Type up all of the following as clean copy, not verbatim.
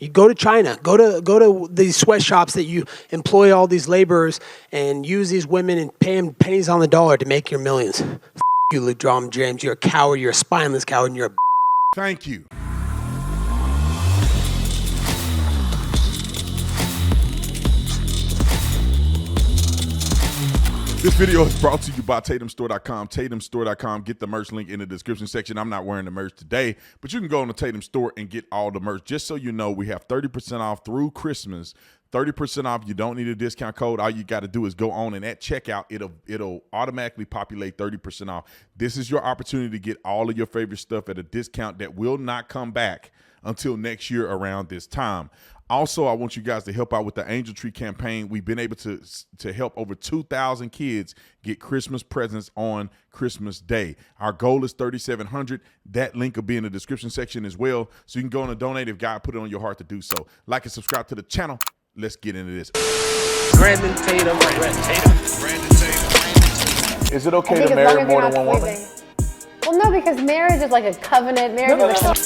You go to China, go to these sweatshops that you employ all these laborers and use these women and pay them pennies on the dollar to make your millions. You, Lebron James, you're a coward, you're a spineless coward, and you're a Thank you. This video is brought to you by TatumStore.com. TatumStore.com. Get the merch link in the description section. I'm not wearing the merch today, but you can go on the Tatum Store and get all the merch. Just so you know, we have 30% off through Christmas. 30% off. You don't need a discount code. All you got to do is go on, and at checkout, it'll automatically populate 30% off. This is your opportunity to get all of your favorite stuff at a discount that will not come back until next year around this time. Also, I want you guys to help out with the Angel Tree campaign. We've been able to help over 2,000 kids get Christmas presents on Christmas Day. Our goal is 3,700. That link will be in the description section as well, so you can go on and donate if God put it on your heart to do so. Like and subscribe to the channel. Let's get into this. Brandon Tatum. Is it okay to marry more than one woman? Well, no, because marriage is like a covenant. Marriage is like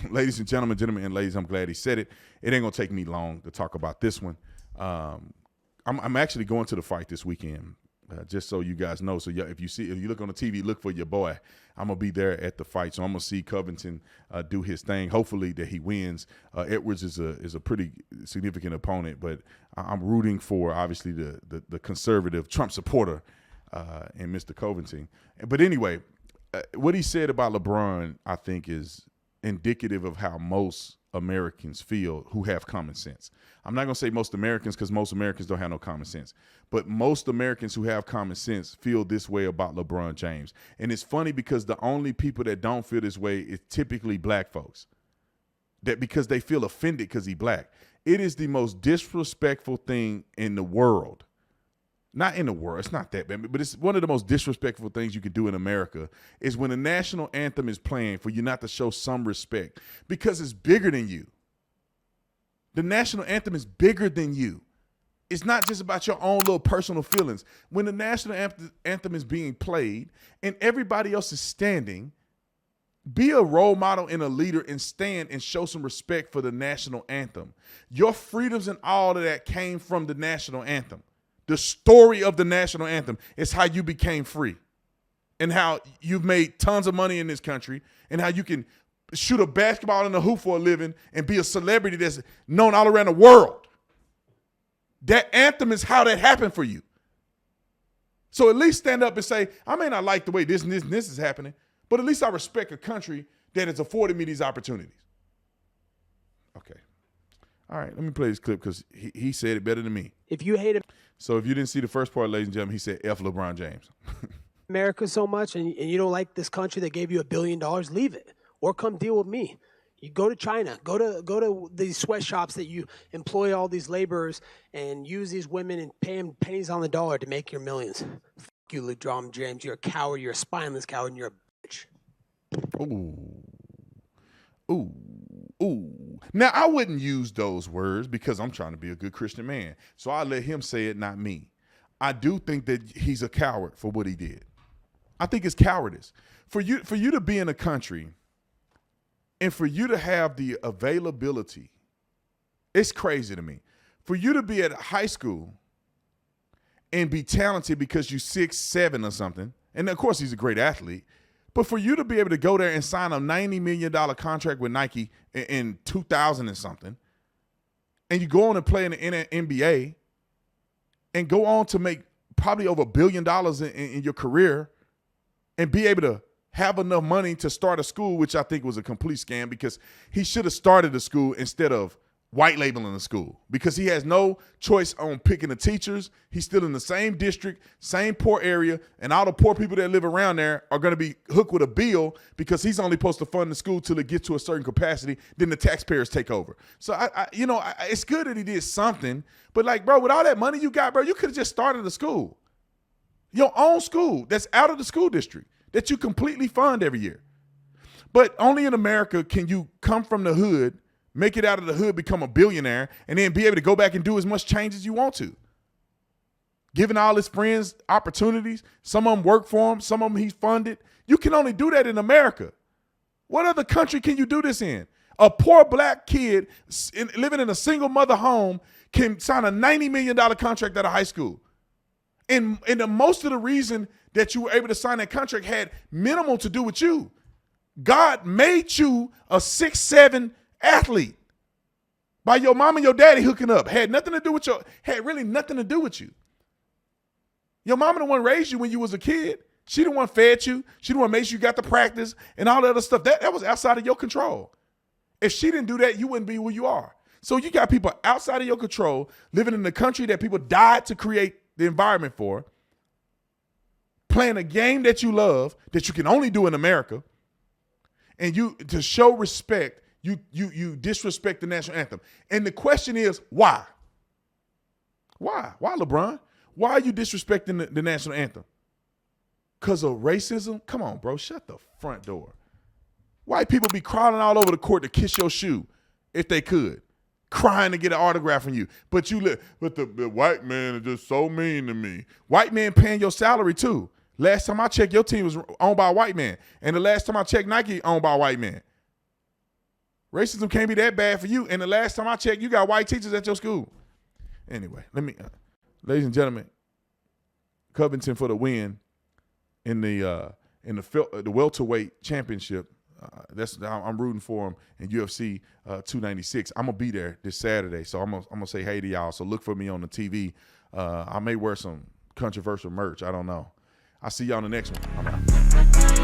Ladies and gentlemen, and ladies, I'm glad he said it. It ain't gonna take me long to talk about this one. I'm actually going to the fight this weekend, just so you guys know. So if you look on the TV, look for your boy. I'm gonna be there at the fight, so I'm gonna see Covington do his thing. Hopefully that he wins. Edwards is a pretty significant opponent, but I'm rooting for obviously the conservative Trump supporter and Mr. Covington. But anyway, what he said about LeBron, I think, is indicative of how most Americans feel who have common sense. I'm not going to say most Americans, because most Americans don't have no common sense, but most Americans who have common sense feel this way about LeBron James. And it's funny because the only people that don't feel this way is typically black folks, that because they feel offended because he's black. It is the most disrespectful thing in the world. Not in the world, it's not that bad, but it's one of the most disrespectful things you can do in America is when the national anthem is playing for you not to show some respect because it's bigger than you. The national anthem is bigger than you. It's not just about your own little personal feelings. When the national anthem is being played and everybody else is standing, be a role model and a leader and stand and show some respect for the national anthem. Your freedoms and all of that came from the national anthem. The story of the national anthem is how you became free and how you've made tons of money in this country and how you can shoot a basketball in a hoop for a living and be a celebrity that's known all around the world. That anthem is how that happened for you. So at least stand up and say, I may not like the way this and this and this is happening, but at least I respect a country that has afforded me these opportunities. Okay. All right, let me play this clip because he said it better than me. If you hate So if you didn't see the first part, ladies and gentlemen, he said F LeBron James. America so much and you don't like this country that gave you $1 billion, leave it or come deal with me. You go to China, go to these sweatshops that you employ all these laborers and use these women and pay them pennies on the dollar to make your millions. You, Lebron James, you're a coward, you're a spineless coward, and you're a bitch. Ooh. Now, I wouldn't use those words because I'm trying to be a good Christian man. So I let him say it, not me. I do think that he's a coward for what he did. I think it's cowardice. For you to be in a country and for you to have the availability, it's crazy to me. For you to be at high school and be talented because you're 6'7" or something, and of course he's a great athlete, but for you to be able to go there and sign a $90 million contract with Nike in 2000 and something, and you go on and play in the NBA and go on to make probably over $1 billion in your career and be able to have enough money to start a school, which I think was a complete scam because he should have started a school instead of white labeling the school because he has no choice on picking the teachers. He's still in the same district, same poor area, and all the poor people that live around there are going to be hooked with a bill because he's only supposed to fund the school till it gets to a certain capacity. Then the taxpayers take over. So it's good that he did something, but like, bro, with all that money you got, bro, you could have just started a school, your own school that's out of the school district that you completely fund every year. But only in America can you come from the hood, make it out of the hood, become a billionaire, and then be able to go back and do as much change as you want to. Giving all his friends opportunities. Some of them work for him. Some of them he's funded. You can only do that in America. What other country can you do this in? A poor black kid living in a single mother home can sign a $90 million contract out of high school. And most of the reason that you were able to sign that contract had minimal to do with you. God made you a 6'7" athlete by your mom and your daddy hooking up. Had really nothing to do with you. Your mama the one raised you when you was a kid. She the one fed you. She the one made sure you got the practice and all that other stuff. That was outside of your control. If she didn't do that, you wouldn't be where you are. So you got people outside of your control living in the country that people died to create the environment for, playing a game that you love that you can only do in America, and you to show respect, you disrespect the national anthem. And the question is, why? Why? Why, LeBron? Why are you disrespecting the national anthem? Because of racism? Come on, bro. Shut the front door. White people be crawling all over the court to kiss your shoe if they could, crying to get an autograph from you. But the white man is just so mean to me. White man paying your salary too. Last time I checked, your team was owned by a white man. And the last time I checked, Nike owned by a white man. Racism can't be that bad for you. And the last time I checked, you got white teachers at your school. Anyway, ladies and gentlemen, Covington for the win in the welterweight championship. I'm rooting for him in UFC 296. I'm gonna be there this Saturday, so I'm gonna say hey to y'all. So look for me on the TV. I may wear some controversial merch. I don't know. I'll see y'all in the next one. I'm out.